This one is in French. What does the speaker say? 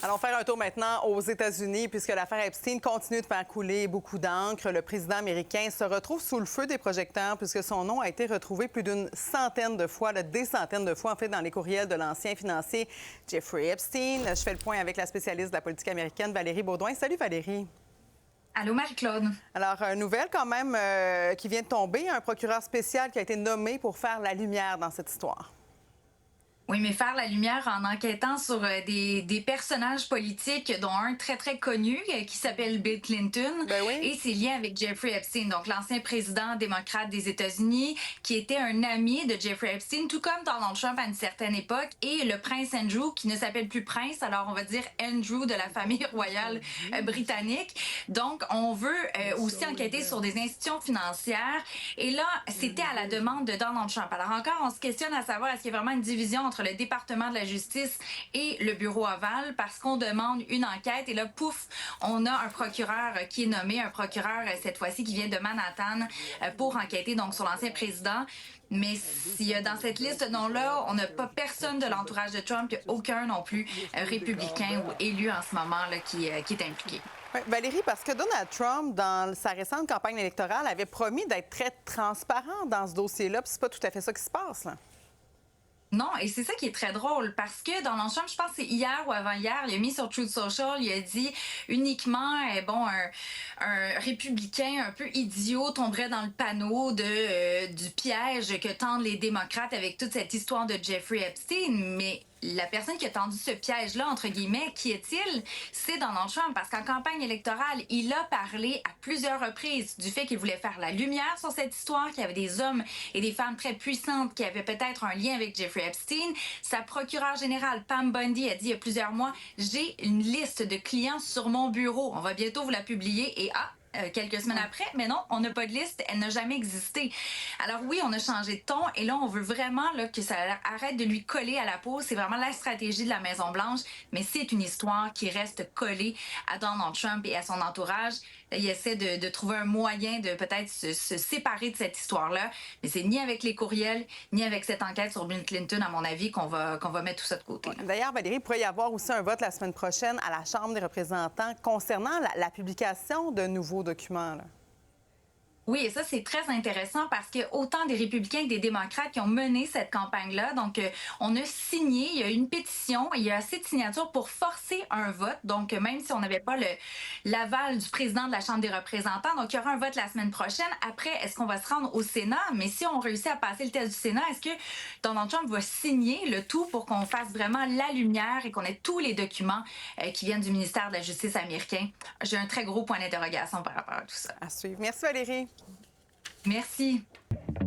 Allons faire un tour maintenant aux États-Unis, puisque l'affaire Epstein continue de faire couler beaucoup d'encre. Le président américain se retrouve sous le feu des projecteurs, puisque son nom a été retrouvé plus d'une centaine de fois, des centaines de fois, en fait, dans les courriels de l'ancien financier Jeffrey Epstein. Je fais le point avec la spécialiste de la politique américaine, Valérie Baudouin. Salut, Valérie. Allô, Marie-Claude. Alors, une nouvelle quand même qui vient de tomber. Un procureur spécial qui a été nommé pour faire la lumière dans cette histoire. Oui, mais faire la lumière en enquêtant sur des personnages politiques, dont un très, très connu qui s'appelle Bill Clinton, Ben oui. et ses liens avec Jeffrey Epstein, donc l'ancien président démocrate des États-Unis, qui était un ami de Jeffrey Epstein, tout comme Donald Trump à une certaine époque, et le prince Andrew, qui ne s'appelle plus prince, alors on va dire Andrew de la famille royale britannique. Donc, on veut aussi enquêter sur des institutions financières. Et là, c'était à la demande de Donald Trump. Alors encore, on se questionne à savoir est-ce qu'il y a vraiment une division entre le département de la justice et le bureau ovale parce qu'on demande une enquête et là, pouf, on a un procureur qui est nommé, un procureur cette fois-ci qui vient de Manhattan pour enquêter donc sur l'ancien président. Mais s'il y a dans cette liste de noms-là, on n'a pas personne de l'entourage de Trump, il n'y a aucun non plus républicain ou élu en ce moment là, qui est impliqué. Oui, Valérie, parce que Donald Trump, dans sa récente campagne électorale, avait promis d'être très transparent dans ce dossier-là, puis c'est pas tout à fait ça qui se passe, là. Non, et c'est ça qui est très drôle parce que Donald Trump, je pense que c'est hier ou avant-hier, il a mis sur Truth Social, il a dit uniquement, un républicain un peu idiot tomberait dans le panneau du piège que tendent les démocrates avec toute cette histoire de Jeffrey Epstein. Mais la personne qui a tendu ce piège-là, entre guillemets, qui est-il? C'est Donald Trump, parce qu'en campagne électorale, il a parlé à plusieurs reprises du fait qu'il voulait faire la lumière sur cette histoire, qu'il y avait des hommes et des femmes très puissantes qui avaient peut-être un lien avec Jeffrey Epstein. Sa procureure générale, Pam Bondi, a dit il y a plusieurs mois, j'ai une liste de clients sur mon bureau. On va bientôt vous la publier et quelques semaines après, mais non, on n'a pas de liste, elle n'a jamais existé. Alors oui, on a changé de ton et là, on veut vraiment là, que ça arrête de lui coller à la peau. C'est vraiment la stratégie de la Maison-Blanche, mais c'est une histoire qui reste collée à Donald Trump et à son entourage. Là, il essaie de trouver un moyen de peut-être se séparer de cette histoire-là, mais c'est ni avec les courriels, ni avec cette enquête sur Bill Clinton, à mon avis, qu'on va mettre tout ça de côté. D'ailleurs, Valérie, il pourrait y avoir aussi un vote la semaine prochaine à la Chambre des représentants concernant la publication de nouveaux documents, là. Oui, et ça, c'est très intéressant parce que autant des républicains que des démocrates qui ont mené cette campagne-là, donc on a signé, il y a une pétition, il y a assez de signatures pour forcer un vote, donc même si on n'avait pas l'aval du président de la Chambre des représentants, donc il y aura un vote la semaine prochaine. Après, est-ce qu'on va se rendre au Sénat? Mais si on réussit à passer le test du Sénat, est-ce que Donald Trump va signer le tout pour qu'on fasse vraiment la lumière et qu'on ait tous les documents qui viennent du ministère de la Justice américain? J'ai un très gros point d'interrogation par rapport à tout ça. À suivre. Merci, Valérie. Merci.